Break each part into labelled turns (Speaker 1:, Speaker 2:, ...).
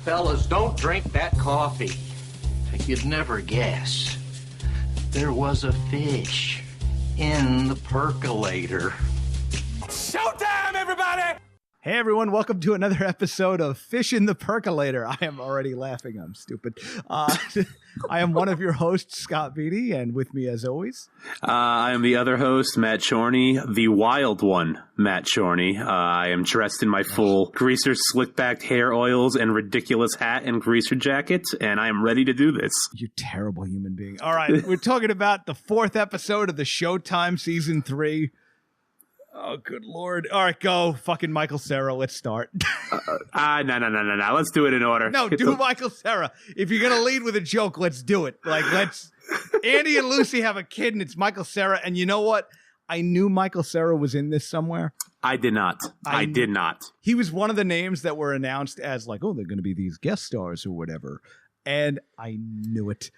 Speaker 1: Fellas, don't drink that coffee.
Speaker 2: You'd never guess. There was a fish in the percolator.
Speaker 1: Showtime, everybody!
Speaker 3: Hey everyone, welcome to another episode of Fish in the Percolator. I am already laughing, I'm stupid. I am one of your hosts, Scott Beatty, and with me as always...
Speaker 4: I am the other host, Matt Chorney, the wild one, Matt Chorney. I am dressed in my full greaser slick-backed hair oils and ridiculous hat and greaser jacket, and I am ready to do this.
Speaker 3: You terrible human being. All right, we're talking about the fourth episode of the Showtime Season 3. Oh, good Lord. All right, go. Fucking Michael Cera. Let's start.
Speaker 4: No. Let's do it in order.
Speaker 3: No, do Michael Cera. If you're going to lead with a joke, let's do it. Andy and Lucy have a kid, and it's Michael Cera. And you know what? I knew Michael Cera was in this somewhere.
Speaker 4: I did not. I did not.
Speaker 3: He was one of the names that were announced as like, oh, they're going to be these guest stars or whatever. And I knew it.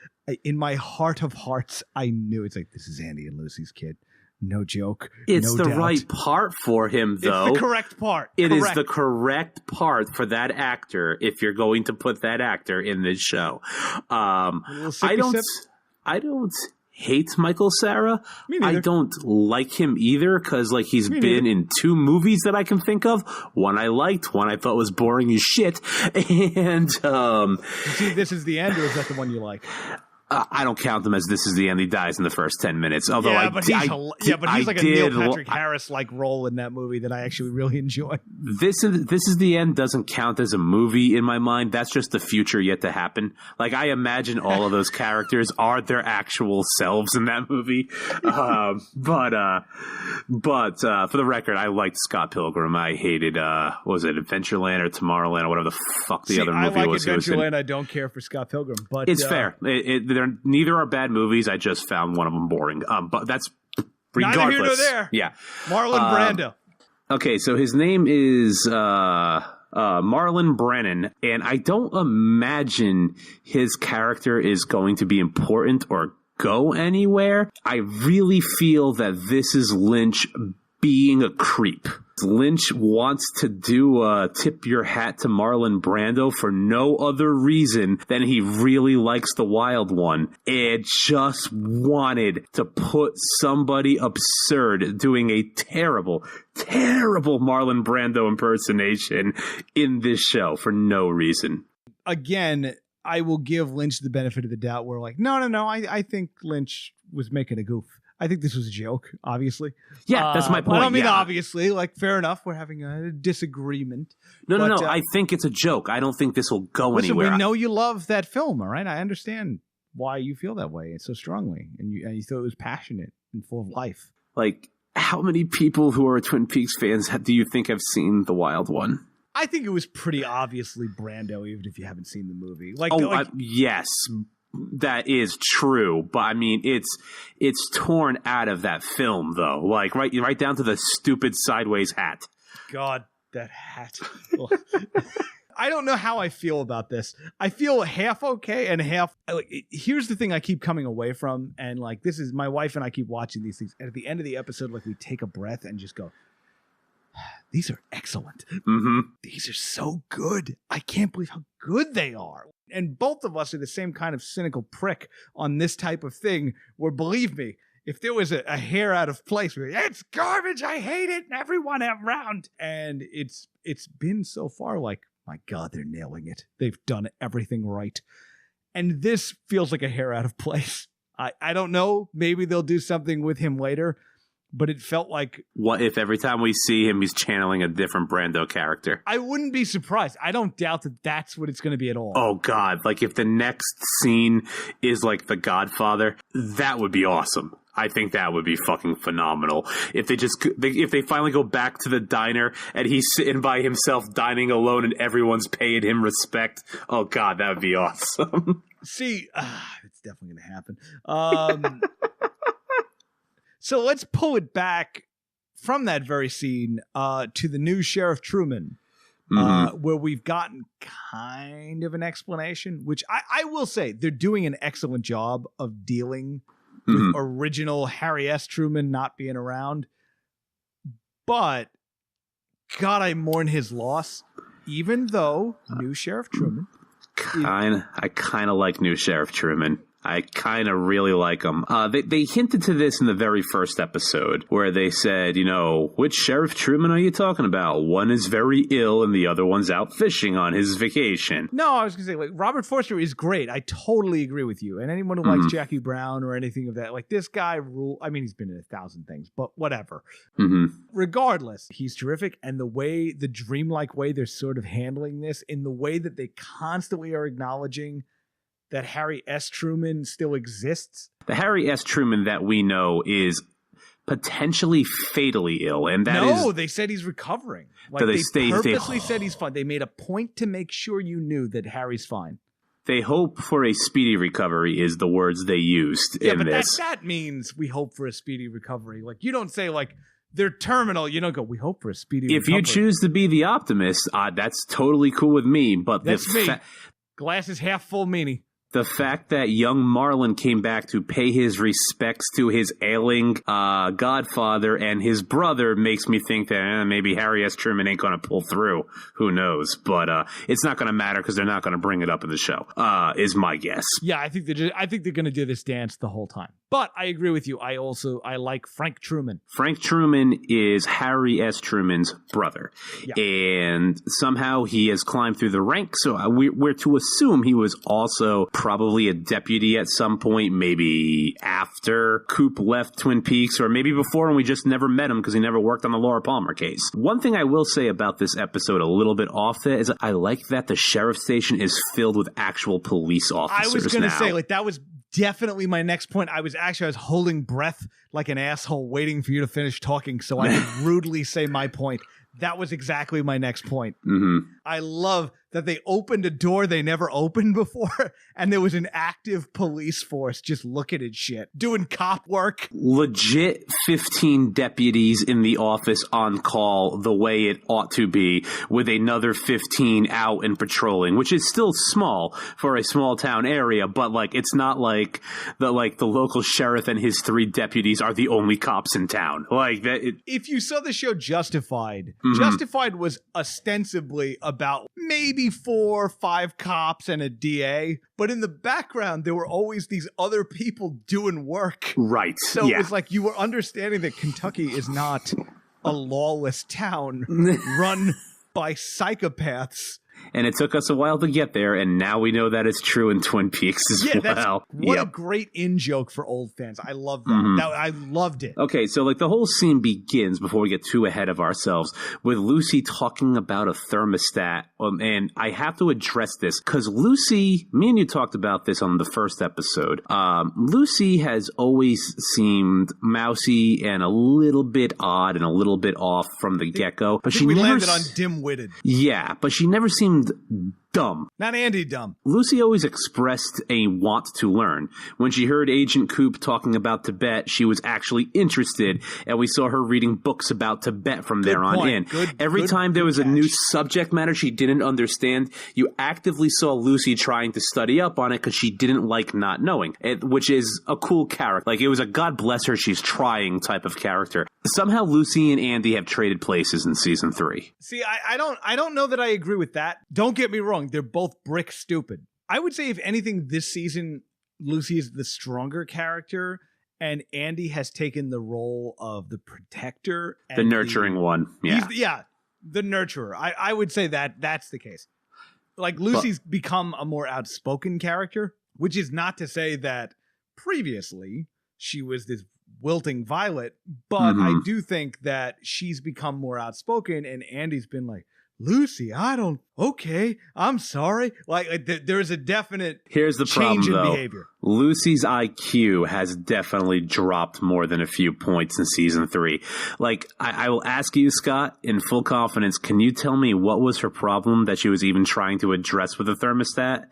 Speaker 3: In my heart of hearts, I knew it's like, this is Andy and Lucy's kid. No joke.
Speaker 4: It's
Speaker 3: no
Speaker 4: the
Speaker 3: doubt.
Speaker 4: Right part for him, though.
Speaker 3: It's the correct part.
Speaker 4: It is the correct part for that actor if you're going to put that actor in this show. I don't hate Michael Cera. I don't like him either because he's been in two movies that I can think of. One I liked, one I thought was boring as shit. And
Speaker 3: see, This Is the End, or is that the one you like?
Speaker 4: I don't count them as This Is the End. He dies in the first 10 minutes. Although
Speaker 3: he's like a Neil Patrick Harris like role in that movie that I actually really enjoy.
Speaker 4: This is the End doesn't count as a movie in my mind. That's just the future yet to happen. I imagine all of those characters are their actual selves in that movie. But for the record, I liked Scott Pilgrim. I hated was it Adventureland or Tomorrowland or whatever the fuck the other movie was.
Speaker 3: I like Adventureland. I don't care for Scott Pilgrim, but
Speaker 4: it's fair. Neither are bad movies. I just found one of them boring. But that's regardless.
Speaker 3: Neither here nor there.
Speaker 4: Yeah.
Speaker 3: Marlon Brando.
Speaker 4: Okay, so his name is Marlon Brennan, and I don't imagine his character is going to be important or go anywhere. I really feel that this is Lynch being a creep. Lynch wants to do tip your hat to Marlon Brando for no other reason than he really likes the wild one and just wanted to put somebody absurd doing a terrible Marlon Brando impersonation in this show for no reason.
Speaker 3: Again, I will give Lynch the benefit of the doubt. We're like, no. I think Lynch was making a goof. I think this was a joke, obviously.
Speaker 4: Yeah, that's my point.
Speaker 3: I mean, obviously, fair enough. We're having a disagreement.
Speaker 4: No. I think it's a joke. I don't think this will go anywhere.
Speaker 3: We know you love that film, all right? I understand why you feel that way so strongly. And you thought it was passionate and full of life.
Speaker 4: How many people who are Twin Peaks fans do you think have seen The Wild One?
Speaker 3: I think it was pretty obviously Brando, even if you haven't seen the movie.
Speaker 4: Yes. That is true, but I mean it's torn out of that film though, right down to the stupid sideways hat.
Speaker 3: God, that hat. I don't know how I feel about this. I feel half okay and half. Here's the thing I keep coming away from, and this is my wife and I keep watching these things. And at the end of the episode, we take a breath and just go, "These are excellent.
Speaker 4: Mm-hmm.
Speaker 3: These are so good. I can't believe how good they are." And both of us are the same kind of cynical prick on this type of thing where, believe me, if there was a hair out of place, it's garbage, I hate it, and everyone around. And it's been so far my God, they're nailing it. They've done everything right. And this feels like a hair out of place. I don't know. Maybe they'll do something with him later. But it felt like...
Speaker 4: What if every time we see him, he's channeling a different Brando character?
Speaker 3: I wouldn't be surprised. I don't doubt that that's what it's going to be at all.
Speaker 4: Oh, God. If the next scene is The Godfather, that would be awesome. I think that would be fucking phenomenal. If they finally go back to the diner and he's sitting by himself dining alone and everyone's paying him respect. Oh, God, that would be awesome.
Speaker 3: See, it's definitely going to happen. So let's pull it back from that very scene to the new Sheriff Truman, where we've gotten kind of an explanation, which I will say they're doing an excellent job of dealing with original Harry S. Truman not being around. But God, I mourn his loss. Even though new Sheriff Truman.
Speaker 4: I kind of like new Sheriff Truman. I kind of really like him. They hinted to this in the very first episode where they said, which Sheriff Truman are you talking about? One is very ill and the other one's out fishing on his vacation.
Speaker 3: No, I was going to say, like, Robert Forster is great. I totally agree with you. And anyone who likes Jackie Brown or anything of that, like, this guy I mean, he's been in 1,000 things, but whatever. Regardless, he's terrific. And the dreamlike way they're sort of handling this, in the way that they constantly are acknowledging that Harry S. Truman still exists.
Speaker 4: The Harry S. Truman that we know is potentially fatally ill, and
Speaker 3: they said he's recovering. Like, they purposely said he's fine. They made a point to make sure you knew that Harry's fine.
Speaker 4: They hope for a speedy recovery is the words they used in
Speaker 3: but
Speaker 4: this.
Speaker 3: That means we hope for a speedy recovery. Like, you don't say, like, they're terminal. You don't go, we hope for a speedy recovery.
Speaker 4: If you choose to be the optimist, that's totally cool with me. But
Speaker 3: that's me. Glass is half full, meanie.
Speaker 4: The fact that young Marlon came back to pay his respects to his ailing godfather and his brother makes me think that maybe Harry S. Truman ain't going to pull through. Who knows? But it's not going to matter because they're not going to bring it up in the show, is my guess.
Speaker 3: Yeah, I think they're going to do this dance the whole time. But I agree with you. I like Frank Truman.
Speaker 4: Frank Truman is Harry S. Truman's brother. Yeah. And somehow he has climbed through the ranks. So we're to assume he was also probably a deputy at some point, maybe after Coop left Twin Peaks, or maybe before and we just never met him because he never worked on the Laura Palmer case. One thing I will say about this episode a little bit off that is I like that the sheriff station is filled with actual police officers.
Speaker 3: I was going to say, like, that was definitely my next point. I was holding breath like an asshole waiting for you to finish talking so I could rudely say my point. That was exactly my next point. I love that they opened a door they never opened before, and there was an active police force just looking at shit, doing cop work.
Speaker 4: Legit 15 deputies in the office on call the way it ought to be, with another 15 out and patrolling, which is still small for a small town area, but like it's not like the local sheriff and his 3 deputies are the only cops in town. Like that.
Speaker 3: If you saw the show Justified, Justified was ostensibly about maybe 4 or 5 cops and a DA, but in the background there were always these other people doing work.
Speaker 4: Right.
Speaker 3: So it was like you were understanding that Kentucky is not a lawless town run by psychopaths.
Speaker 4: And it took us a while to get there, and now we know that it's true in Twin Peaks as well.
Speaker 3: What a great in-joke for old fans. I love that. I loved it.
Speaker 4: Okay, so like the whole scene begins, before we get too ahead of ourselves, with Lucy talking about a thermostat. And I have to address this, because Lucy, me and you talked about this on the first episode. Lucy has always seemed mousy and a little bit odd and a little bit off from the get-go. But
Speaker 3: we landed on dim-witted.
Speaker 4: Yeah, but she never seemed dumb.
Speaker 3: Not Andy dumb.
Speaker 4: Lucy always expressed a want to learn. When she heard Agent Coop talking about Tibet, she was actually interested, and we saw her reading books about Tibet from there on in. Every time there was a new subject matter she didn't understand, you actively saw Lucy trying to study up on it because she didn't like not knowing, which is a cool character. Like, it was a God bless her, she's trying type of character. Somehow Lucy and Andy have traded places in season 3.
Speaker 3: See, I don't know that I agree with that. Don't get me wrong. They're both brick stupid. I would say, if anything, this season, Lucy is the stronger character, and Andy has taken the role of the protector. And
Speaker 4: the nurturing one. Yeah.
Speaker 3: The nurturer. I would say that that's the case. Like, Lucy's become a more outspoken character, which is not to say that previously she was this wilting violet, but I do think that she's become more outspoken, and Andy's been like, Lucy, okay, I'm sorry. Like there's a definite
Speaker 4: Here's the
Speaker 3: change
Speaker 4: problem,
Speaker 3: in
Speaker 4: though.
Speaker 3: behavior.
Speaker 4: Lucy's IQ has definitely dropped more than a few points in season 3. Like, I will ask you, Scott, in full confidence, can you tell me what was her problem that she was even trying to address with the thermostat?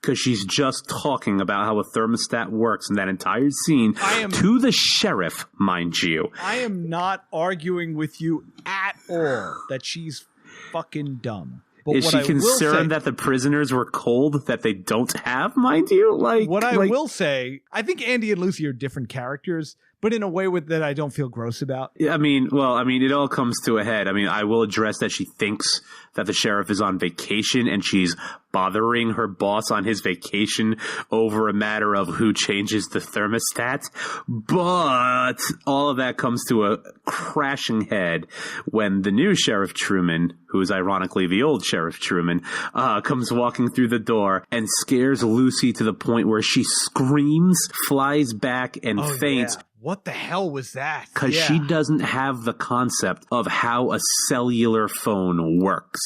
Speaker 4: Because she's just talking about how a thermostat works in that entire scene to the sheriff, mind you.
Speaker 3: I am not arguing with you at all that she's fucking dumb. But
Speaker 4: is she concerned that the prisoners were cold that they don't have, mind you? Like,
Speaker 3: I will say, I think Andy and Lucy are different characters, but in a way that I don't feel gross about.
Speaker 4: I mean, it all comes to a head. I mean, I will address that she thinks that the sheriff is on vacation and she's bothering her boss on his vacation over a matter of who changes the thermostat. But all of that comes to a crashing head when the new Sheriff Truman, who is ironically the old Sheriff Truman, comes walking through the door and scares Lucy to the point where she screams, flies back, and faints.
Speaker 3: Yeah. What the hell was that?
Speaker 4: Because she doesn't have the concept of how a cellular phone works.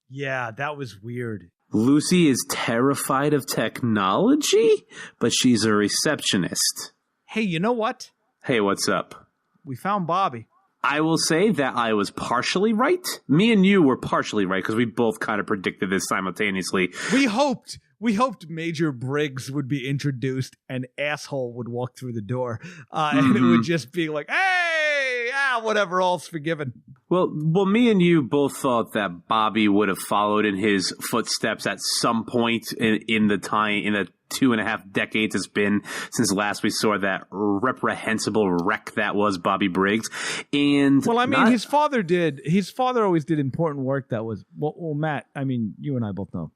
Speaker 3: Yeah, that was weird.
Speaker 4: Lucy is terrified of technology, but she's a receptionist.
Speaker 3: Hey, you know what?
Speaker 4: Hey, what's up?
Speaker 3: We found Bobby.
Speaker 4: I will say that I was partially right. Me and you were partially right because we both kind of predicted this simultaneously.
Speaker 3: We hoped Major Briggs would be introduced and Asshole would walk through the door. And it would just be like, hey, whatever, all's forgiven.
Speaker 4: Well, me and you both thought that Bobby would have followed in his footsteps at some point in the 2.5 decades it's been since last we saw that reprehensible wreck that was Bobby Briggs. And
Speaker 3: his father did. His father always did important work that was, well, Matt, I mean, you and I both know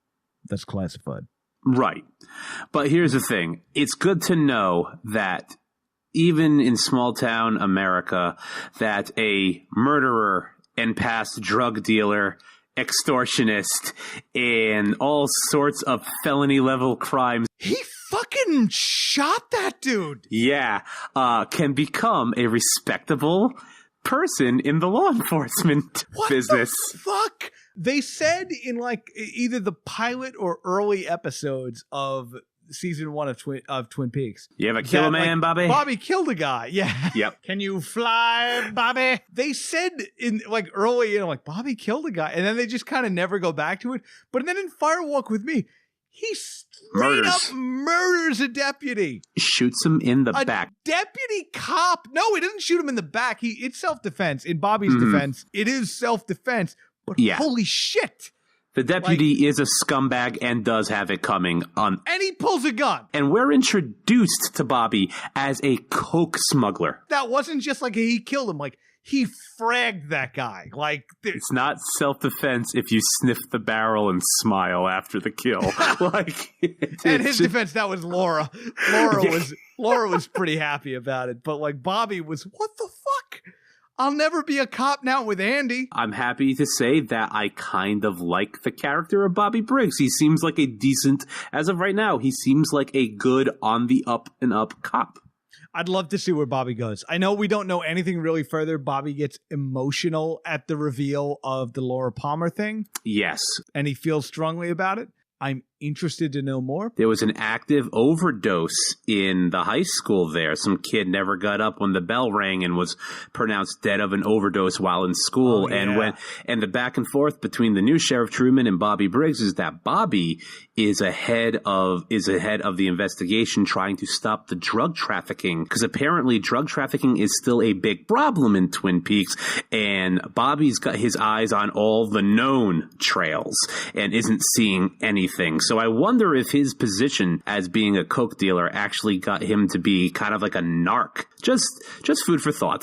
Speaker 3: that's classified.
Speaker 4: Right. But here's the thing. It's good to know that even in small town America, that a murderer and past drug dealer, extortionist, and all sorts of felony level crimes.
Speaker 3: He fucking shot that dude.
Speaker 4: Yeah. Can become a respectable person in the law enforcement business.
Speaker 3: What the fuck? They said in like either the pilot or early episodes of season 1 of Twin Peaks.
Speaker 4: You ever kill a man, Bobby?
Speaker 3: Bobby killed a guy. Yeah.
Speaker 4: Yep.
Speaker 3: Can you fly, Bobby? They said in like early, Bobby killed a guy, and then they just kind of never go back to it. But then in Firewalk with Me, he straight up murders a deputy.
Speaker 4: Shoots him in the back.
Speaker 3: Deputy cop. No, he doesn't shoot him in the back. It's self-defense. In Bobby's defense, it is self-defense. But holy shit.
Speaker 4: The deputy is a scumbag and does have it coming on.
Speaker 3: And he pulls a gun.
Speaker 4: And we're introduced to Bobby as a coke smuggler.
Speaker 3: That wasn't just like he killed him. Like, he fragged that guy. Like,
Speaker 4: it's not self-defense if you sniff the barrel and smile after the kill.
Speaker 3: And his defense, that was Laura. Laura was pretty happy about it. But like Bobby was, what the fuck? I'll never be a cop now with Andy.
Speaker 4: I'm happy to say that I kind of like the character of Bobby Briggs. He seems like a decent, as of right now, he seems like a good on the up and up cop.
Speaker 3: I'd love to see where Bobby goes. I know we don't know anything really further. Bobby gets emotional at the reveal of the Laura Palmer thing.
Speaker 4: Yes.
Speaker 3: And he feels strongly about it. I'm interested to know more.
Speaker 4: There was an active overdose in the high school there. Some kid never got up when the bell rang and was pronounced dead of an overdose while in school. And the back and forth between the new Sheriff Truman and Bobby Briggs is that Bobby is ahead of the investigation trying to stop the drug trafficking, because apparently drug trafficking is still a big problem in Twin Peaks, and Bobby's got his eyes on all the known trails and isn't seeing anything. So I wonder if his position as being a coke dealer actually got him to be kind of like a narc. Just food for thought.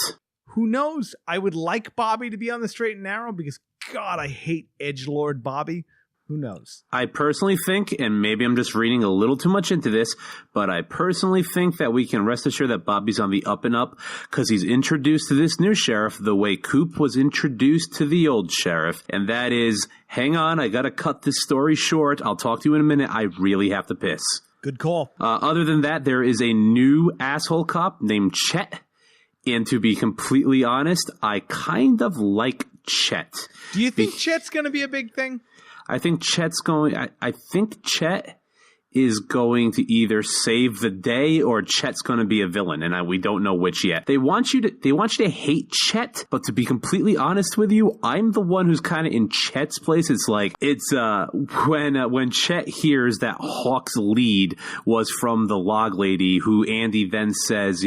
Speaker 3: Who knows? I would like Bobby to be on the straight and narrow because, God, I hate edgelord Bobby. Who knows?
Speaker 4: I personally think, and maybe I'm just reading a little too much into this, but I personally think that we can rest assured that Bobby's on the up and up because he's introduced to this new sheriff the way Coop was introduced to the old sheriff. And that is, hang on, I got to cut this story short. I'll talk to you in a minute. I really have to piss.
Speaker 3: Good call.
Speaker 4: Other than that, there is a new asshole cop named Chet. And to be completely honest, I kind of like Chet.
Speaker 3: Do you think Chet's going to be a big thing?
Speaker 4: I think Chet's going. I think Chet is going to either save the day or Chet's going to be a villain, and we don't know which yet. They want you to hate Chet, but to be completely honest with you, I'm the one who's kind of in Chet's place. It's like when Chet hears that Hawk's lead was from the log lady, who Andy then says,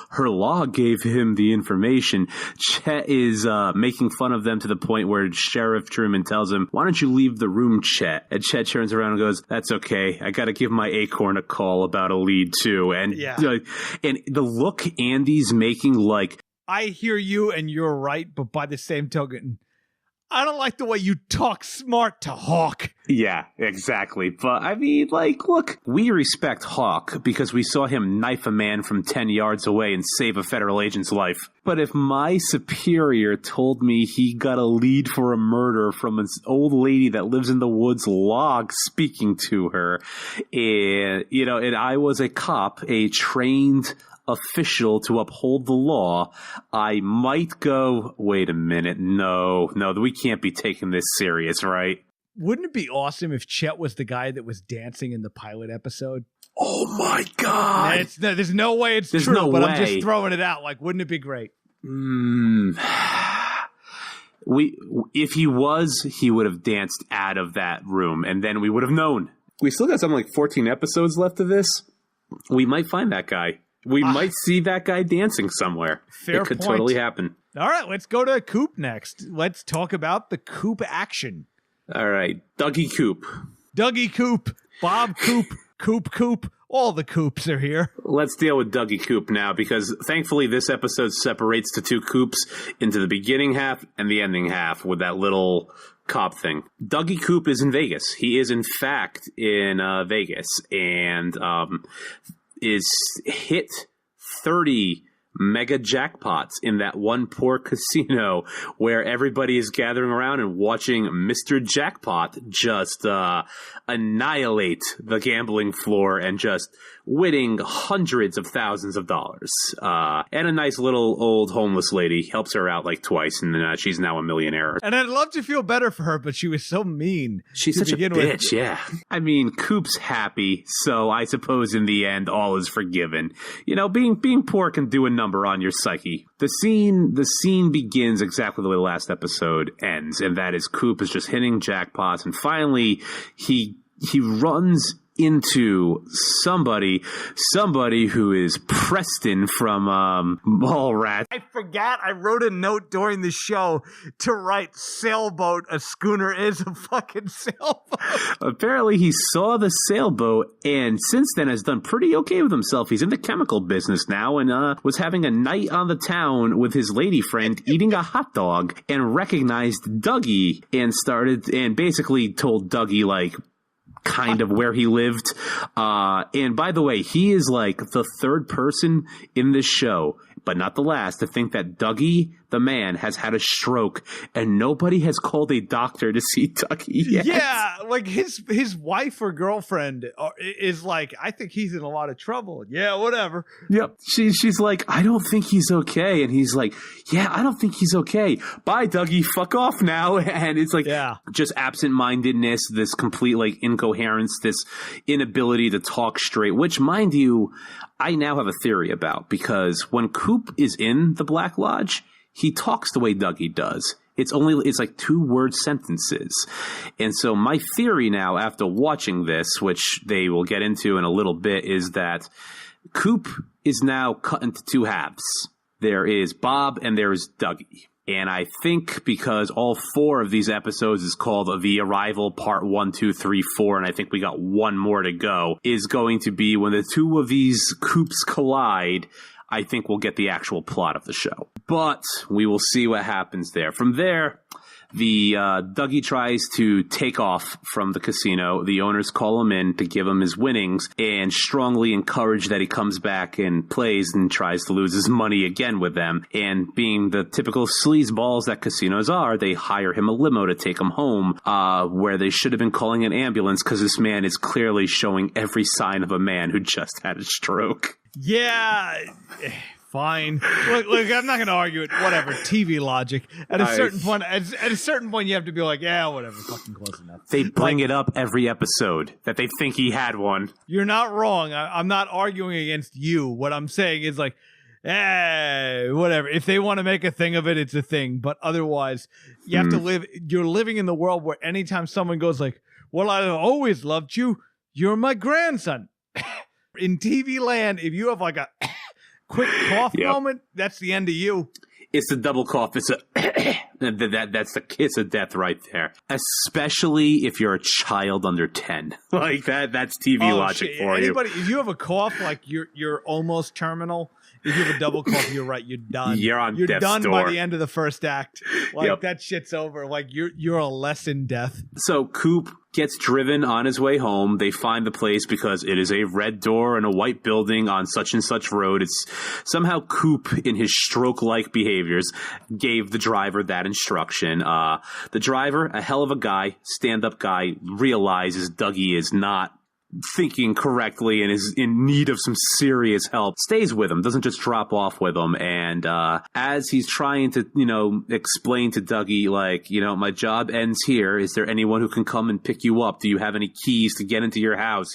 Speaker 4: her log gave him the information. Chet is making fun of them to the point where Sheriff Truman tells him, "Why don't you leave the room, Chet?" And Chet turns around and goes, "That's okay. I got to give my acorn a call about a lead too. And and the look Andy's making, like,
Speaker 3: I hear you and you're right, but by the same token, I don't like the way you talk smart to Hawk.
Speaker 4: Yeah, exactly. But I mean, like, look, we respect Hawk because we saw him knife a man from 10 yards away and save a federal agent's life. But if my superior told me he got a lead for a murder from an old lady that lives in the woods log speaking to her, and, you know, and I was a cop, a trained official to uphold the law, I might go, wait a minute, no, we can't be taking this serious, right?
Speaker 3: Wouldn't it be awesome if Chet was the guy that was dancing in the pilot episode?
Speaker 4: Oh my God.
Speaker 3: There's no way it's true,
Speaker 4: no
Speaker 3: but
Speaker 4: way.
Speaker 3: I'm just throwing it out. Like, wouldn't it be great?
Speaker 4: If he was, he would have danced out of that room, and then we would have known. We still got something like 14 episodes left of this. We might find that guy. We might see that guy dancing somewhere.
Speaker 3: Fair
Speaker 4: It could
Speaker 3: point.
Speaker 4: totally happen.
Speaker 3: All right, let's go to Coop next. Let's talk about the Coop action.
Speaker 4: All right, Dougie Coop.
Speaker 3: Dougie Coop, Bob Coop, Coop, all the Coops are here.
Speaker 4: Let's deal with Dougie Coop now, because thankfully this episode separates the two Coops into the beginning half and the ending half with that little cop thing. Dougie Coop is in Vegas. He is, in fact, in Vegas, and is hit 30 mega jackpots in that one poor casino where everybody is gathering around and watching Mr. Jackpot just annihilate the gambling floor and just winning hundreds of thousands of dollars. And a nice little old homeless lady helps her out like twice, and she's now a millionaire.
Speaker 3: And I'd love to feel better for her, but she was so mean.
Speaker 4: She's such a bitch, yeah. I mean, Coop's happy, so I suppose in the end all is forgiven. You know, being poor can do a number on your psyche. The scene begins exactly the way the last episode ends, and that is Coop is just hitting jackpots, and finally he runs into somebody who is Preston from Mallrats.
Speaker 3: I forgot I wrote a note during the show to write sailboat. A schooner is a fucking sailboat.
Speaker 4: Apparently he saw the sailboat and since then has done pretty okay with himself. He's in the chemical business now and was having a night on the town with his lady friend eating a hot dog and recognized Dougie and basically told Dougie, like, kind of where he lived. And by the way, he is like the third person in this show, but not the last, to think that Dougie, the man, has had a stroke and nobody has called a doctor to see Dougie yet.
Speaker 3: Yeah, like his wife or girlfriend is like, I think he's in a lot of trouble. Yeah, whatever.
Speaker 4: Yep. She's like, I don't think he's okay. And he's like, yeah, I don't think he's okay. Bye, Dougie. Fuck off now. And it's like, just absent-mindedness, this complete like incoherence, this inability to talk straight, which, mind you, I now have a theory about, because when Coop is in the Black Lodge, he talks the way Dougie does. It's like 2-word sentences. And so my theory now, after watching this, which they will get into in a little bit, is that Coop is now cut into two halves. There is Bob and there is Dougie. And I think because all 4 of these episodes is called The Arrival Part 1, 2, 3, 4, and I think we got one more to go, is going to be when the two of these Coops collide, I think we'll get the actual plot of the show. But we will see what happens there. From there, the Dougie tries to take off from the casino. The owners call him in to give him his winnings and strongly encourage that he comes back and plays and tries to lose his money again with them. And being the typical sleazeballs that casinos are, they hire him a limo to take him home, where they should have been calling an ambulance because this man is clearly showing every sign of a man who just had a stroke.
Speaker 3: Yeah. Fine. Look, I'm not going to argue it. Whatever. TV logic. At a certain point, you have to be like, yeah, whatever. Fucking close enough.
Speaker 4: They bring it up every episode that they think he had one.
Speaker 3: You're not wrong. I'm not arguing against you. What I'm saying is like, whatever. If they want to make a thing of it, it's a thing. But otherwise, you have to live. You're living in the world where anytime someone goes like, well, I've always loved you. You're my grandson. In TV land, if you have like a quick cough moment, that's the end of you.
Speaker 4: It's the double cough. It's that's the kiss of death right there. Especially if you're a child under 10. Like that's TV logic for
Speaker 3: Anybody,
Speaker 4: you.
Speaker 3: if you have a cough, like you're almost terminal. If you have a double cough, you're right. You're done.
Speaker 4: You're death's
Speaker 3: done
Speaker 4: door.
Speaker 3: by the end of the first act. Like that shit's over. Like you're a less in death.
Speaker 4: So Coop gets driven on his way home. They find the place because it is a red door and a white building on such and such road. It's somehow Coop, in his stroke-like behaviors, gave the driver that instruction. The driver, a hell of a guy, stand-up guy, realizes Dougie is not thinking correctly and is in need of some serious help, stays with him, doesn't just drop off with him. And as he's trying to, explain to Dougie, like, my job ends here. Is there anyone who can come and pick you up? Do you have any keys to get into your house?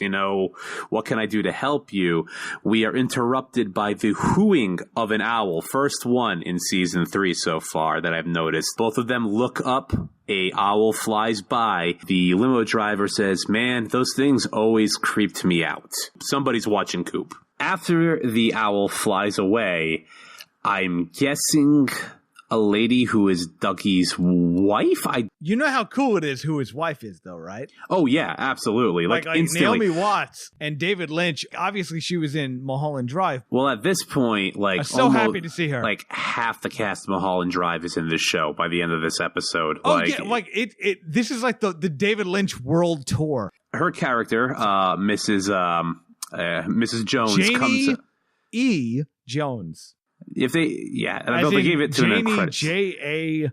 Speaker 4: What can I do to help you? We are interrupted by the hooing of an owl. First one in season 3 so far that I've noticed. Both of them look up. A owl flies by. The limo driver says, man, those things always creeped me out. Somebody's watching Coop. After the owl flies away, I'm guessing a lady who is Dougie's wife?
Speaker 3: You know how cool it is who his wife is, though, right?
Speaker 4: Oh, yeah, absolutely. Like instantly.
Speaker 3: Naomi Watts and David Lynch, obviously she was in Mulholland Drive.
Speaker 4: Well, at this point,
Speaker 3: I'm so happy to see her.
Speaker 4: Like half the cast of Mulholland Drive is in this show by the end of this episode.
Speaker 3: Oh, this is like the David Lynch world tour.
Speaker 4: Her character, Mrs. Jones,
Speaker 3: Janie E. Jones.
Speaker 4: If they, I don't think they gave it to an credit.
Speaker 3: Janey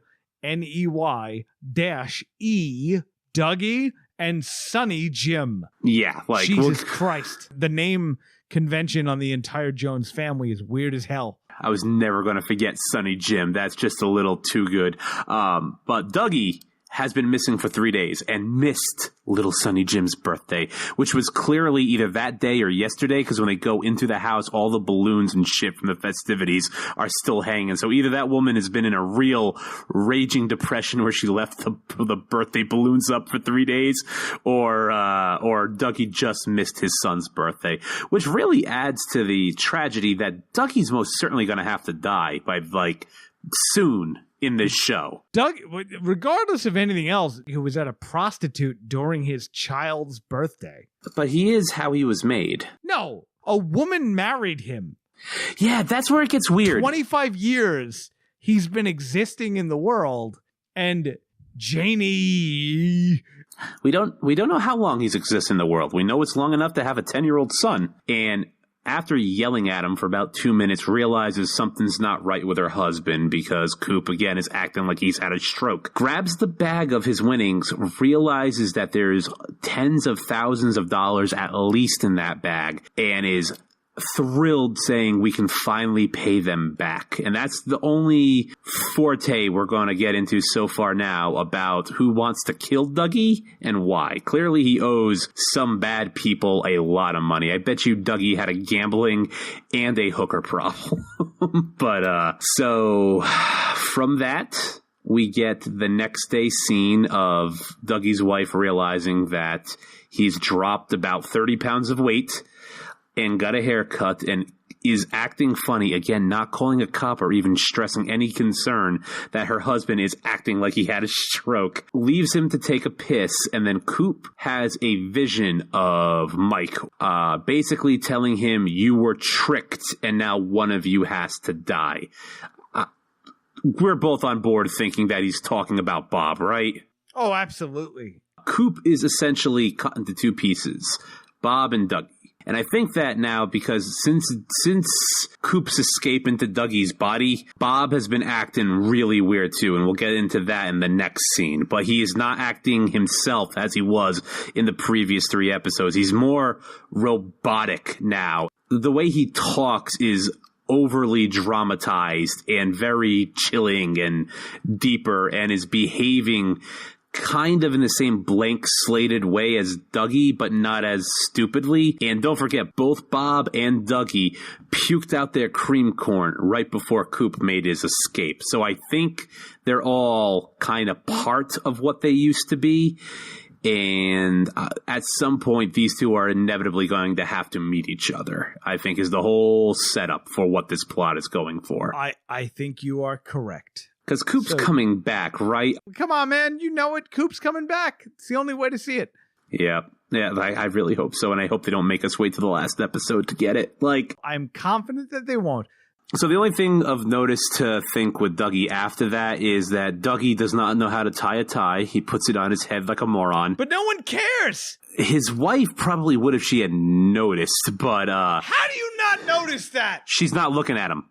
Speaker 3: -E, Dougie, and Sonny Jim.
Speaker 4: Yeah, like
Speaker 3: Jesus Christ, the name convention on the entire Jones family is weird as hell.
Speaker 4: I was never going to forget Sonny Jim. That's just a little too good. But Dougie has been missing for 3 days and missed little Sonny Jim's birthday, which was clearly either that day or yesterday, because when they go into the house, all the balloons and shit from the festivities are still hanging. So either that woman has been in a real raging depression where she left the birthday balloons up for 3 days, or Dougie just missed his son's birthday, which really adds to the tragedy that Dougie's most certainly going to have to die by, soon in this show.
Speaker 3: Doug, regardless of anything else, he was at a prostitute during his child's birthday.
Speaker 4: But he is how he was made.
Speaker 3: No, a woman married him.
Speaker 4: Yeah, that's where it gets weird.
Speaker 3: 25 years he's been existing in the world, and Janie...
Speaker 4: We don't know how long he's existed in the world. We know it's long enough to have a 10-year-old son. And after yelling at him for about 2 minutes, realizes something's not right with her husband because Coop, again, is acting like he's had a stroke. Grabs the bag of his winnings, realizes that there's tens of thousands of dollars at least in that bag, and is thrilled, saying we can finally pay them back. And that's the only forte we're going to get into so far now about who wants to kill Dougie and why. Clearly he owes some bad people a lot of money. I bet you Dougie had a gambling and a hooker problem. But so from that, we get the next day scene of Dougie's wife realizing that he's dropped about 30 pounds of weight and got a haircut and is acting funny, again, not calling a cop or even stressing any concern that her husband is acting like he had a stroke. Leaves him to take a piss, and then Coop has a vision of Mike, basically telling him, you were tricked and now one of you has to die. We're both on board thinking that he's talking about Bob, right?
Speaker 3: Oh, absolutely.
Speaker 4: Coop is essentially cut into two pieces, Bob and Dougie. And I think that now, because since Coop's escape into Dougie's body, Bob has been acting really weird too, and we'll get into that in the next scene. But he is not acting himself as he was in the previous 3 episodes. He's more robotic now. The way he talks is overly dramatized and very chilling and deeper, and is behaving kind of in the same blank slated way as Dougie, but not as stupidly. And don't forget, both Bob and Dougie puked out their cream corn right before Coop made his escape. So I think they're all kind of part of what they used to be. And at some point, these two are inevitably going to have to meet each other, I think, is the whole setup for what this plot is going for.
Speaker 3: I think you are correct.
Speaker 4: Because Coop's coming back, right?
Speaker 3: Come on, man. You know it. Coop's coming back. It's the only way to see it.
Speaker 4: Yeah. Yeah, I really hope so, and I hope they don't make us wait to the last episode to get it. Like,
Speaker 3: I'm confident that they won't.
Speaker 4: So the only thing of notice to think with Dougie after that is that Dougie does not know how to tie a tie. He puts it on his head like a moron.
Speaker 3: But no one cares!
Speaker 4: His wife probably would if she had noticed, but
Speaker 3: how do you not notice that?
Speaker 4: She's not looking at him.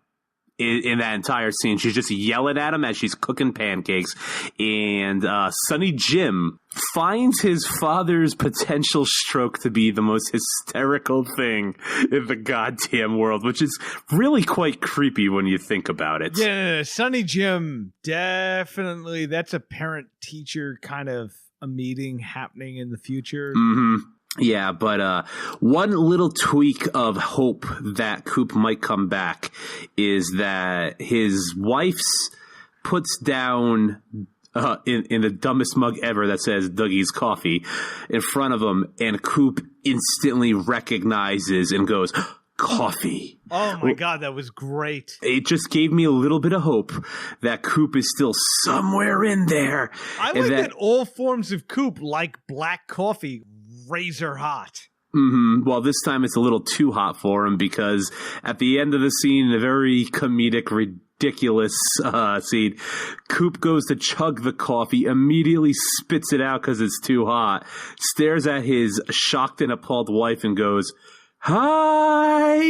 Speaker 4: In that entire scene, she's just yelling at him as she's cooking pancakes. And Sonny Jim finds his father's potential stroke to be the most hysterical thing in the goddamn world, which is really quite creepy when you think about it.
Speaker 3: Yeah, Sonny Jim, definitely. That's a parent-teacher kind of a meeting happening in the future.
Speaker 4: Mm-hmm. Yeah, but one little tweak of hope that Coop might come back is that his wife's puts down in the dumbest mug ever that says Dougie's Coffee in front of him, and Coop instantly recognizes and goes, coffee.
Speaker 3: Oh my God, that was great.
Speaker 4: It just gave me a little bit of hope that Coop is still somewhere in there.
Speaker 3: I like that all forms of Coop, like black coffee, razor hot.
Speaker 4: Mm-hmm. Well, this time it's a little too hot for him because at the end of the scene, a very comedic, ridiculous scene, Coop goes to chug the coffee, immediately spits it out because it's too hot, stares at his shocked and appalled wife and goes, hi!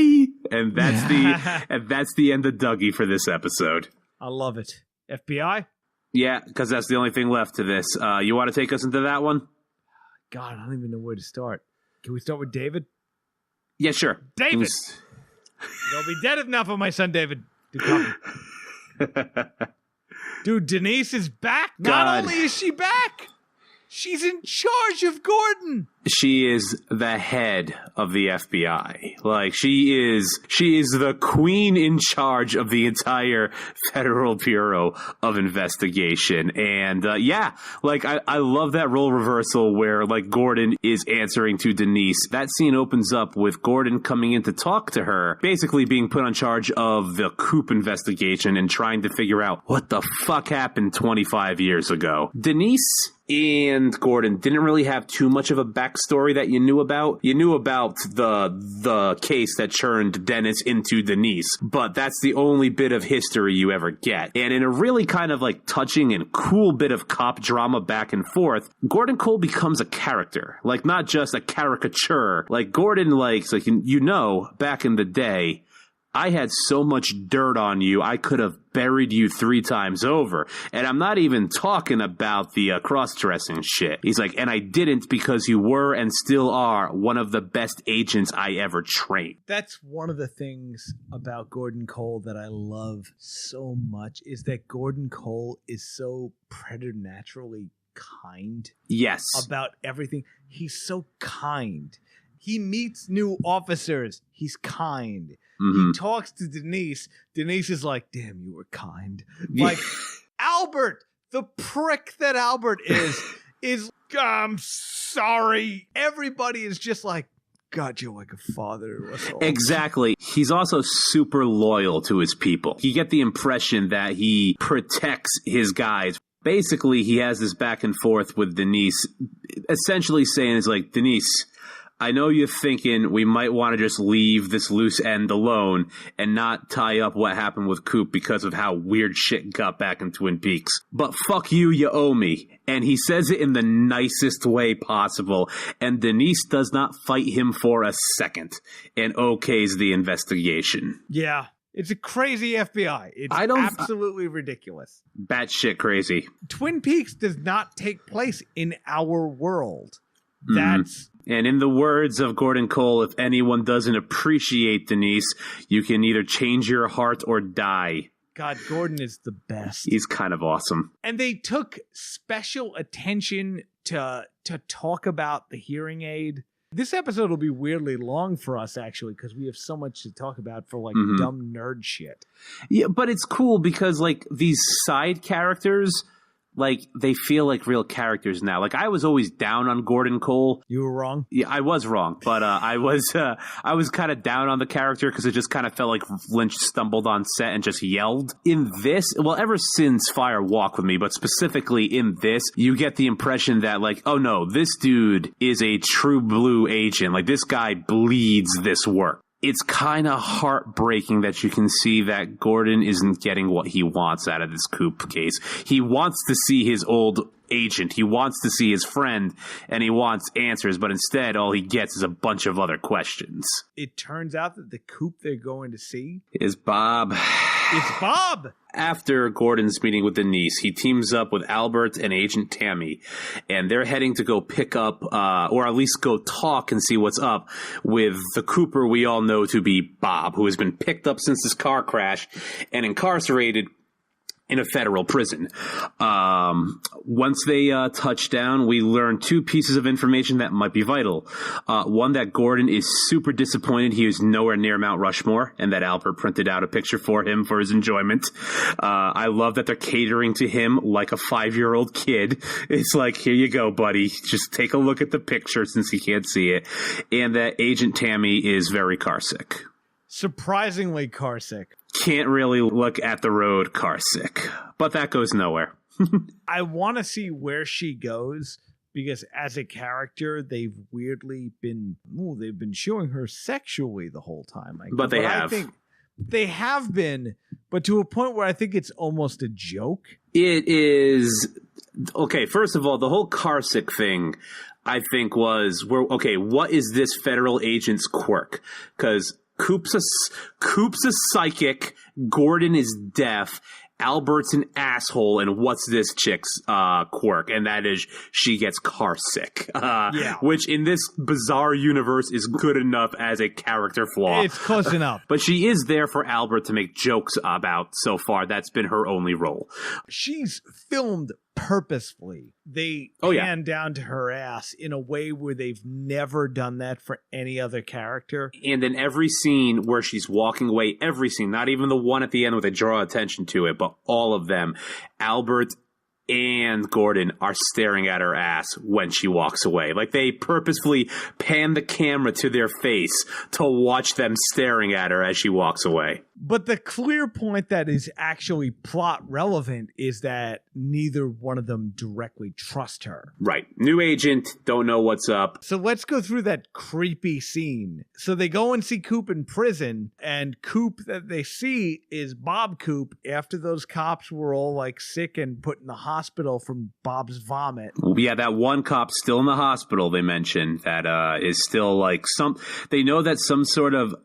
Speaker 4: And that's the end of Dougie for this episode.
Speaker 3: I love it. FBI?
Speaker 4: Yeah, because that's the only thing left to this. You want to take us into that one?
Speaker 3: God, I don't even know where to start. Can we start with David?
Speaker 4: Yeah, sure.
Speaker 3: David! You'll be dead if not for my son, David. Dude, Denise is back.
Speaker 4: God.
Speaker 3: Not only is she back, she's in charge of Gordon.
Speaker 4: She is the head of the FBI. Like, she is the queen in charge of the entire Federal Bureau of Investigation. And, I love that role reversal where, like, Gordon is answering to Denise. That scene opens up with Gordon coming in to talk to her, basically being put on charge of the Coop investigation and trying to figure out what the fuck happened 25 years ago. Denise and Gordon didn't really have too much of a backstory that you knew about. You knew about the case that turned Dennis into Denise, but that's the only bit of history you ever get. And in a really kind of like touching and cool bit of cop drama back and forth, Gordon Cole becomes a character, like not just a caricature. Like Gordon back in the day, I had so much dirt on you, I could have buried you 3 times over. And I'm not even talking about the cross-dressing shit. He's like, and I didn't because you were and still are one of the best agents I ever trained.
Speaker 3: That's one of the things about Gordon Cole that I love so much is that Gordon Cole is so preternaturally kind.
Speaker 4: Yes.
Speaker 3: About everything. He's so kind. He meets new officers. He's kind.
Speaker 4: Mm-hmm.
Speaker 3: He talks to Denise. Denise is like, damn, you were kind. Like, Albert, the prick that Albert is, I'm sorry. Everybody is just like, God, you're like a father to us all.
Speaker 4: Exactly. He's also super loyal to his people. You get the impression that he protects his guys. Basically, he has this back and forth with Denise, essentially saying, it's like, Denise, I know you're thinking we might want to just leave this loose end alone and not tie up what happened with Coop because of how weird shit got back in Twin Peaks. But fuck you, you owe me. And he says it in the nicest way possible. And Denise does not fight him for a second and okays the investigation.
Speaker 3: Yeah. It's a crazy FBI. It's absolutely ridiculous.
Speaker 4: Batshit crazy.
Speaker 3: Twin Peaks does not take place in our world. That's...
Speaker 4: And in the words of Gordon Cole, if anyone doesn't appreciate Denise, you can either change your heart or die.
Speaker 3: God, Gordon is the best.
Speaker 4: He's kind of awesome.
Speaker 3: And they took special attention to talk about the hearing aid. This episode will be weirdly long for us, actually, because we have so much to talk about for, like, dumb nerd shit.
Speaker 4: Yeah, but it's cool because, like, these side characters like they feel like real characters now. Like I was always down on Gordon Cole.
Speaker 3: You were wrong.
Speaker 4: Yeah, I was wrong, but I was kind of down on the character because it just kind of felt like Lynch stumbled on set and just yelled. In this, well, ever since Fire Walk with Me, but specifically in this, you get the impression that like, oh no, this dude is a true blue agent. Like this guy bleeds this work. It's kind of heartbreaking that you can see that Gordon isn't getting what he wants out of this Coop case. He wants to see his old agent. He wants to see his friend, and he wants answers, but instead all he gets is a bunch of other questions.
Speaker 3: It turns out that the Coop they're going to see
Speaker 4: is Bob.
Speaker 3: It's Bob!
Speaker 4: After Gordon's meeting with Denise, he teams up with Albert and Agent Tammy, and they're heading to go pick up, or at least go talk and see what's up with the Cooper we all know to be Bob, who has been picked up since his car crash and incarcerated in a federal prison. Once they touch down, we learn two pieces of information that might be vital. One, that Gordon is super disappointed he is nowhere near Mount Rushmore, and that Albert printed out a picture for him for his enjoyment. I love that they're catering to him like a 5-year-old kid. It's like, here you go, buddy. Just take a look at the picture since he can't see it. And that Agent Tammy is very carsick.
Speaker 3: Surprisingly carsick.
Speaker 4: Can't really look at the road carsick, but that goes nowhere.
Speaker 3: I want to see where she goes because as a character, they've weirdly been they've been showing her sexually the whole time.
Speaker 4: But
Speaker 3: I think they have been, but to a point where I think it's almost a joke.
Speaker 4: It is okay. First of all, the whole carsick thing, I think was what is this federal agent's quirk? Because Coop's a psychic, Gordon is deaf, Albert's an asshole, and what's this chick's quirk? And that is she gets car sick. Which in this bizarre universe is good enough as a character flaw.
Speaker 3: It's close enough.
Speaker 4: But she is there for Albert to make jokes about so far. That's been her only role.
Speaker 3: She's filmed purposefully. They pan down to her ass in a way where they've never done that for any other character.
Speaker 4: And in every scene where she's walking away, every scene, not even the one at the end where they draw attention to it, but all of them, Albert and Gordon are staring at her ass when she walks away. Like they purposefully pan the camera to their face to watch them staring at her as she walks away.
Speaker 3: But the clear point that is actually plot relevant is that neither one of them directly trust her.
Speaker 4: Right. New agent, don't know what's up.
Speaker 3: So let's go through that creepy scene. So they go and see Coop in prison, and Coop that they see is Bob Coop after those cops were all like sick and put in the hospital from Bob's vomit.
Speaker 4: Yeah, that one cop still in the hospital they mentioned that is still like they know that some sort of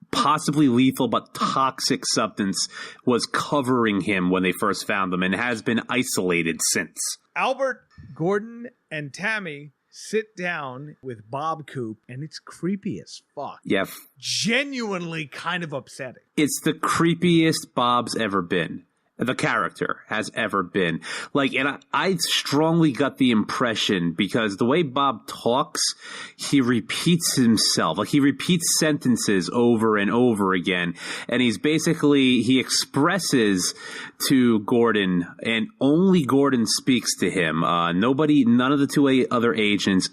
Speaker 4: possibly lethal but toxic substance was covering him when they first found him and has been isolated since.
Speaker 3: Albert, Gordon, and Tammy sit down with Bob Coop, and it's creepy as fuck.
Speaker 4: Yeah.
Speaker 3: Genuinely kind of upsetting.
Speaker 4: It's the creepiest Bob's ever been. The character has ever been. Like, and I strongly got the impression, because the way Bob talks, he repeats himself. Like, he repeats sentences over and over again. And he expresses to Gordon, and only Gordon speaks to him. None of the two other agents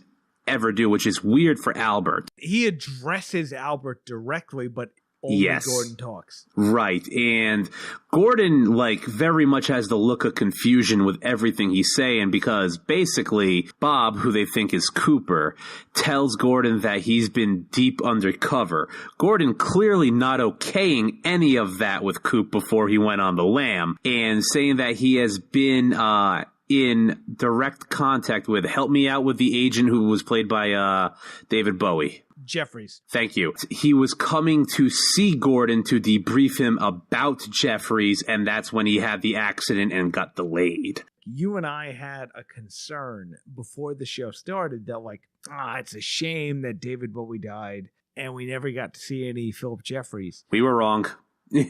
Speaker 4: ever do, which is weird for Albert.
Speaker 3: He addresses Albert directly, but only Gordon talks.
Speaker 4: Right. And Gordon, very much has the look of confusion with everything he's saying, because basically Bob, who they think is Cooper, tells Gordon that he's been deep undercover. Gordon clearly not okaying any of that with Coop before he went on the lam, and saying that he has been in direct contact with, help me out with the agent who was played by David Bowie.
Speaker 3: Jeffries.
Speaker 4: Thank you. He was coming to see Gordon to debrief him about Jeffries, and that's when he had the accident and got delayed.
Speaker 3: You and I had a concern before the show started that it's a shame that David Bowie died and we never got to see any Philip Jeffries.
Speaker 4: We were wrong.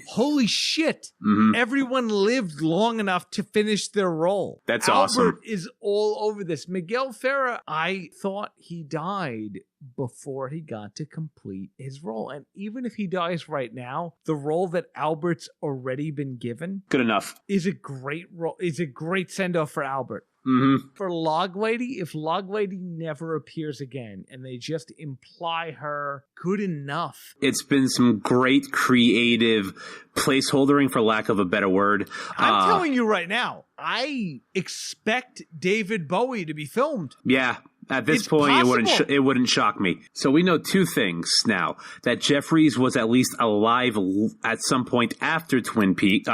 Speaker 3: Holy shit.
Speaker 4: Mhm.
Speaker 3: Everyone lived long enough to finish their role.
Speaker 4: That's
Speaker 3: Albert
Speaker 4: awesome.
Speaker 3: is all over this. Miguel Ferrer, I thought he died before he got to complete his role. And even if he dies right now, the role that Albert's already been given
Speaker 4: Good enough.
Speaker 3: is a great role, is a great send-off for Albert.
Speaker 4: Mm-hmm.
Speaker 3: For Log Lady, if Log Lady never appears again and they just imply her good enough.
Speaker 4: It's been some great creative placeholdering, for lack of a better word.
Speaker 3: I'm telling you right now, I expect David Bowie to be filmed.
Speaker 4: Yeah. At this
Speaker 3: It's
Speaker 4: point,
Speaker 3: possible.
Speaker 4: it wouldn't shock me. So we know two things now: that Jeffries was at least alive at some point after Twin Peaks,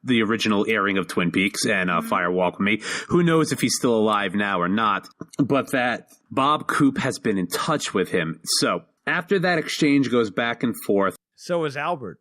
Speaker 4: the original airing of Twin Peaks and Fire Walk With Me. Who knows if he's still alive now or not? But that Bob Coop has been in touch with him. So after that exchange goes back and forth.
Speaker 3: So is Albert.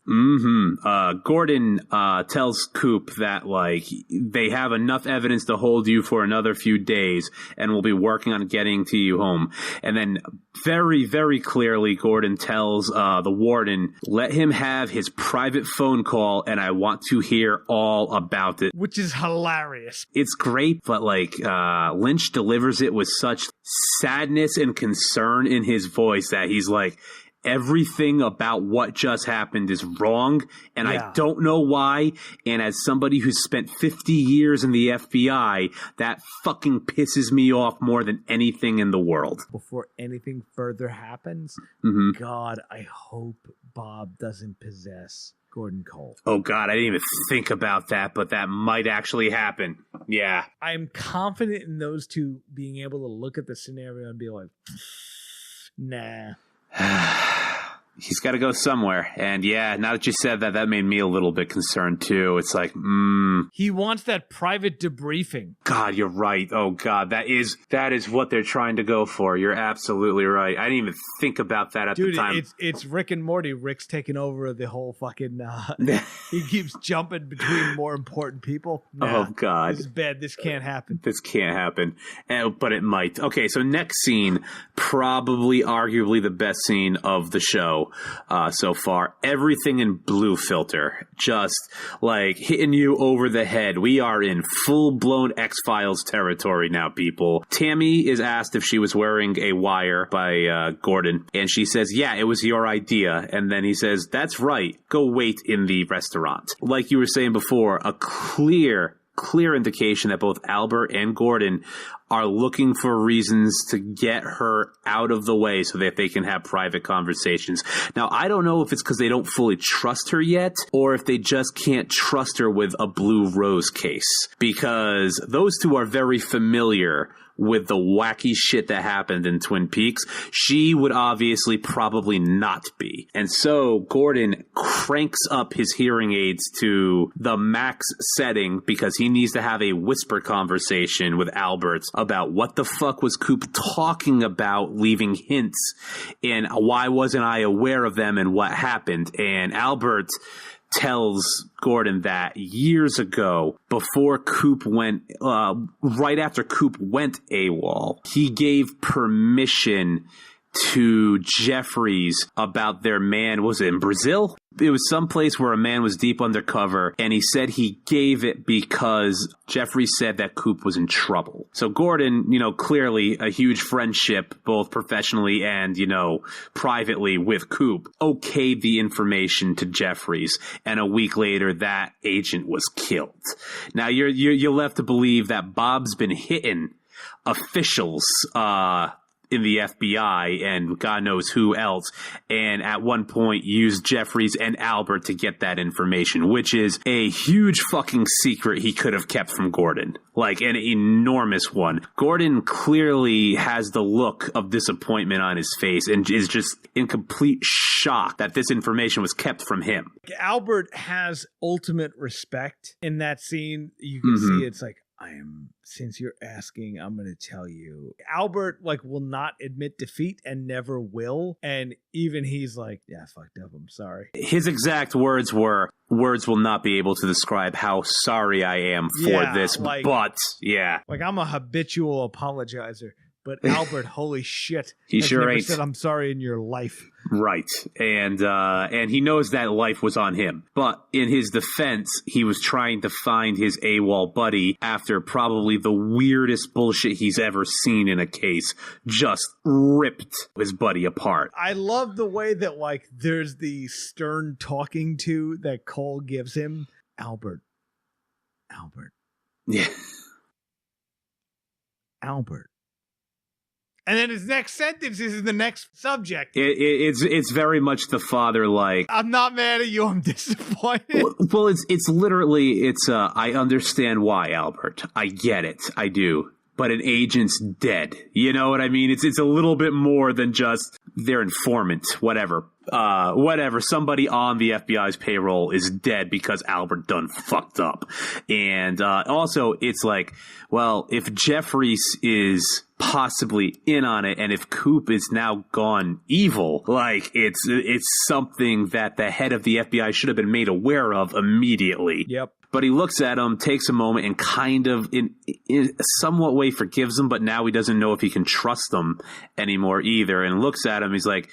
Speaker 4: Gordon tells Coop that, like, they have enough evidence to hold you for another few days and will be working on getting to you home. And then very, very clearly, Gordon tells the warden, let him have his private phone call and I want to hear all about it.
Speaker 3: Which is hilarious.
Speaker 4: It's great, but like Lynch delivers it with such sadness and concern in his voice that he's like, everything about what just happened is wrong, and
Speaker 3: Yeah.
Speaker 4: I don't know why. And as somebody who's spent 50 years in the FBI, that fucking pisses me off more than anything in the world.
Speaker 3: Before anything further happens,
Speaker 4: Mm-hmm.
Speaker 3: God, I hope Bob doesn't possess Gordon Cole.
Speaker 4: Oh, God, I didn't even think about that, but that might actually happen. Yeah.
Speaker 3: I'm confident in those two being able to look at the scenario and be like, nah.
Speaker 4: He's got to go somewhere. And yeah, now that you said that, that made me a little bit concerned too. It's like,
Speaker 3: He wants that private debriefing.
Speaker 4: God, you're right. Oh God, that is what they're trying to go for. You're absolutely right. I didn't even think about that at the
Speaker 3: Dude,
Speaker 4: time.
Speaker 3: it's Rick and Morty. Rick's taking over the whole fucking... he keeps jumping between more important people. Nah,
Speaker 4: Oh God.
Speaker 3: this is bad. This can't happen.
Speaker 4: This can't happen, but it might. Okay, so next scene, probably arguably the best scene of the show so far. Everything in blue filter, just like hitting you over the head. We are in full-blown X-Files territory now, people. Tammy is asked if she was wearing a wire by Gordon, and she says, yeah, it was your idea. And then he says, that's right, go wait in the restaurant. Like you were saying before, a clear indication that both Albert and Gordon are looking for reasons to get her out of the way so that they can have private conversations. Now, I don't know if it's because they don't fully trust her yet or if they just can't trust her with a Blue Rose case, because those two are very familiar with the wacky shit that happened in Twin Peaks. She would obviously probably not be. And so Gordon cranks up his hearing aids to the max setting because he needs to have a whisper conversation with Albert about what the fuck was Coop talking about, leaving hints, and why wasn't I aware of them and what happened. And Albert tells Gordon that years ago, before Coop went, right after Coop went AWOL, he gave permission to Jeffries about their man. Was it in Brazil? It was someplace where a man was deep undercover, and he said he gave it because Jeffries said that Coop was in trouble. So Gordon, clearly a huge friendship, both professionally and, privately with Coop, okayed the information to Jeffries, and a week later that agent was killed. Now you're left to believe that Bob's been hitting officials, in the FBI and God knows who else, and at one point used Jeffries and Albert to get that information, which is a huge fucking secret he could have kept from Gordon. Like an enormous one. Gordon clearly has the look of disappointment on his face and is just in complete shock that this information was kept from him.
Speaker 3: Albert has ultimate respect in that scene. You can see it's like, since you're asking, I'm going to tell you. Albert will not admit defeat and never will. And even he's like, yeah, I fucked up. I'm sorry.
Speaker 4: His exact words were, words will not be able to describe how sorry I am for this, but yeah.
Speaker 3: I'm a habitual apologizer, But Albert, holy shit.
Speaker 4: He
Speaker 3: has
Speaker 4: sure
Speaker 3: never
Speaker 4: ain't.
Speaker 3: said I'm sorry in your life.
Speaker 4: Right. And he knows that life was on him. But in his defense, he was trying to find his AWOL buddy after probably the weirdest bullshit he's ever seen in a case. Just ripped his buddy apart.
Speaker 3: I love the way that, like, there's the stern talking to that Cole gives him. Albert.
Speaker 4: Yeah.
Speaker 3: Albert. And then his next sentence is the next subject.
Speaker 4: It's very much the father like.
Speaker 3: I'm not mad at you. I'm disappointed.
Speaker 4: Well, it's literally I understand why, Albert. I get it. I do. But an agent's dead. You know what I mean? It's a little bit more than just their informant, whatever. Somebody on the FBI's payroll is dead because Albert done fucked up. And also, it's like, well, if Jeffries is possibly in on it, and if Coop is now gone evil, like, it's something that the head of the FBI should have been made aware of immediately.
Speaker 3: Yep.
Speaker 4: But he looks at him, takes a moment, and kind of, in a somewhat way, forgives him, but now he doesn't know if he can trust him anymore either, and looks at him, he's like,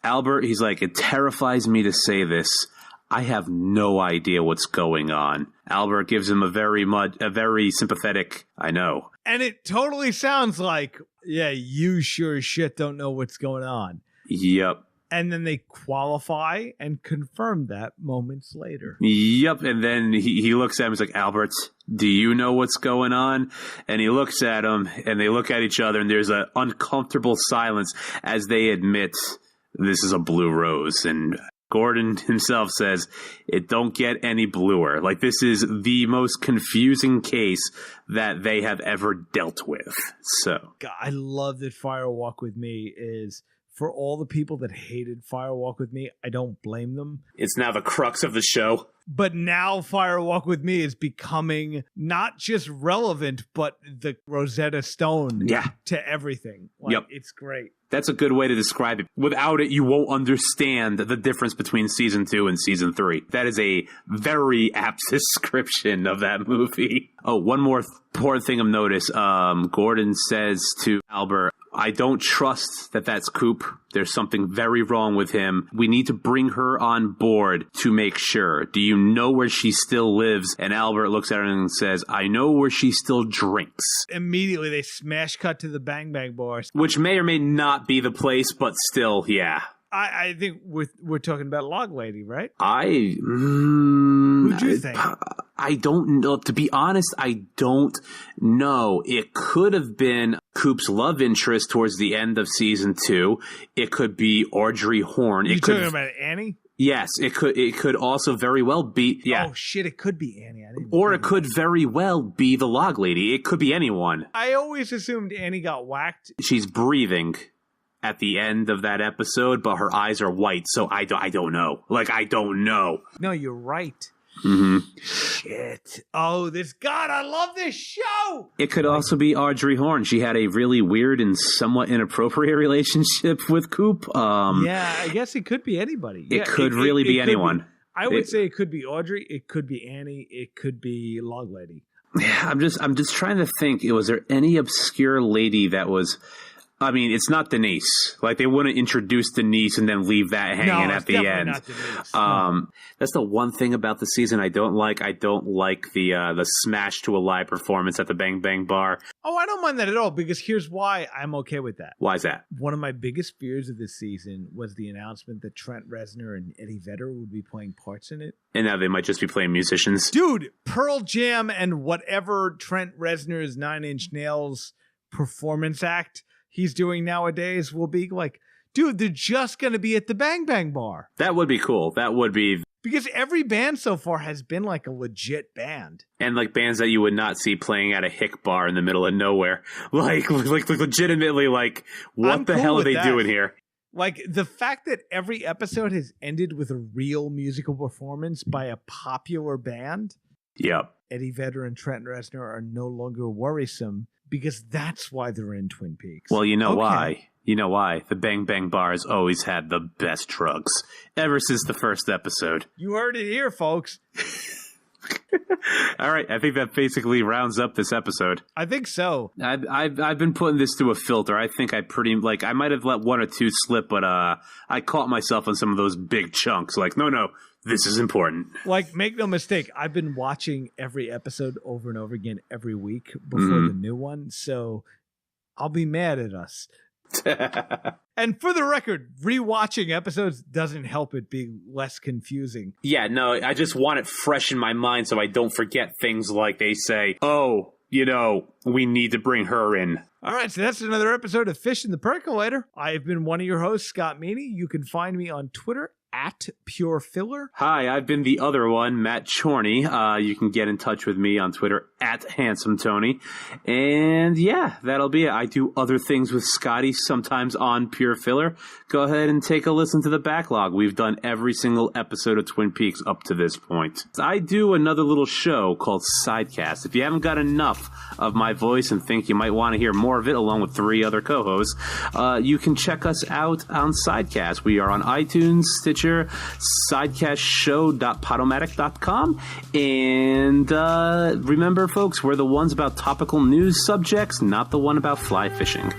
Speaker 4: Albert, he's like, it terrifies me to say this. I have no idea what's going on. Albert gives him a very sympathetic, I know.
Speaker 3: And it totally sounds like, yeah, you sure as shit don't know what's going on.
Speaker 4: Yep.
Speaker 3: And then they qualify and confirm that moments later.
Speaker 4: Yep. And then he looks at him, he's like, Albert, do you know what's going on? And he looks at him, and they look at each other, and there's an uncomfortable silence as they admit this is a blue rose. And Gordon himself says, it don't get any bluer. Like, this is the most confusing case that they have ever dealt with. So,
Speaker 3: God, I love that Fire Walk With Me is, for all the people that hated Fire Walk With Me, I don't blame them.
Speaker 4: it's now the crux of the show.
Speaker 3: But now Fire Walk With Me is becoming not just relevant, but the Rosetta Stone to everything. Like,
Speaker 4: Yep.
Speaker 3: It's great.
Speaker 4: That's a good way to describe it. Without it, you won't understand the difference between season 2 and season 3. That is a very apt description of that movie. Oh, one more important thing of notice. Gordon says to Albert, I don't trust that that's Coop. There's something very wrong with him. We need to bring her on board to make sure. Do you know where she still lives? And Albert looks at her and says, I know where she still drinks.
Speaker 3: Immediately, they smash cut to the Bang Bang Bar.
Speaker 4: Which may or may not be the place, but still, yeah.
Speaker 3: I think we're talking about Log Lady, right?
Speaker 4: Who'd
Speaker 3: you think?
Speaker 4: I don't know. To be honest, I don't know. It could have been Coop's love interest towards the end of season 2. It could be Audrey Horne.
Speaker 3: You talking about Annie?
Speaker 4: Yes, it could. It could also very well be. Yeah.
Speaker 3: Oh shit! It could be Annie.
Speaker 4: Or it could very well be the Log Lady. It could be anyone.
Speaker 3: I always assumed Annie got whacked.
Speaker 4: She's breathing at the end of that episode, but her eyes are white, so I don't know. Like, I don't know.
Speaker 3: No, you're right.
Speaker 4: Mm-hmm.
Speaker 3: Shit. Oh, God, I love this show!
Speaker 4: It could also be Audrey Horne. She had a really weird and somewhat inappropriate relationship with Coop.
Speaker 3: Yeah, I guess it could be anybody.
Speaker 4: It could really be anyone.
Speaker 3: I would say it could be Audrey, it could be Annie, it could be Log Lady.
Speaker 4: Yeah, I'm just trying to think. Was there any obscure lady that was... I mean, it's not Denise. Like, they wouldn't introduce Denise and then leave that hanging at the end.
Speaker 3: Not Denise.
Speaker 4: That's the one thing about the season I don't like. I don't like the smash to a live performance at the Bang Bang Bar.
Speaker 3: Oh, I don't mind that at all, because here's why I'm okay with that.
Speaker 4: Why is that?
Speaker 3: One of my biggest fears of this season was the announcement that Trent Reznor and Eddie Vedder would be playing parts in it.
Speaker 4: And now they might just be playing musicians.
Speaker 3: Dude, Pearl Jam and whatever Trent Reznor's 9 Inch Nails performance act he's doing nowadays will be like, dude, they're just going to be at the Bang Bang Bar.
Speaker 4: That would be cool. That would be...
Speaker 3: Because every band so far has been like a legit band.
Speaker 4: And like bands that you would not see playing at a hick bar in the middle of nowhere. Like legitimately, like, what the hell are they doing here?
Speaker 3: Like, the fact that every episode has ended with a real musical performance by a popular band.
Speaker 4: Yep.
Speaker 3: Eddie Vedder and Trent Reznor are no longer worrisome, because that's why they're in Twin Peaks.
Speaker 4: Well, you know why? You know why? The Bang Bang Bar has always had the best drugs ever since the first episode.
Speaker 3: You heard it here, folks.
Speaker 4: All right, I think that basically rounds up this episode.
Speaker 3: I think so.
Speaker 4: I've been putting this through a filter. I think I might have let one or two slip, but I caught myself on some of those big chunks. Like, no, this is important.
Speaker 3: Like, make no mistake, I've been watching every episode over and over again every week before the new one, so I'll be mad at us. And for the record, rewatching episodes doesn't help it be less confusing.
Speaker 4: Yeah, no, I just want it fresh in my mind so I don't forget things like they say, oh, we need to bring her in.
Speaker 3: All right, so that's another episode of Fish in the Percolator. I have been one of your hosts, Scott Meany. You can find me on Twitter at Pure Filler.
Speaker 4: Hi, I've been the other one, Matt Chorney. You can get in touch with me on Twitter at Handsome Tony. And yeah, that'll be it. I do other things with Scotty, sometimes on Pure Filler. Go ahead and take a listen to the backlog. We've done every single episode of Twin Peaks up to this point. I do another little show called Sidecast. If you haven't got enough of my voice and think you might want to hear more of it along with 3 other co-hosts, you can check us out on Sidecast. We are on iTunes, Stitcher, sidecastshow.podomatic.com. And remember, folks, we're the ones about topical news subjects, not the one about fly fishing.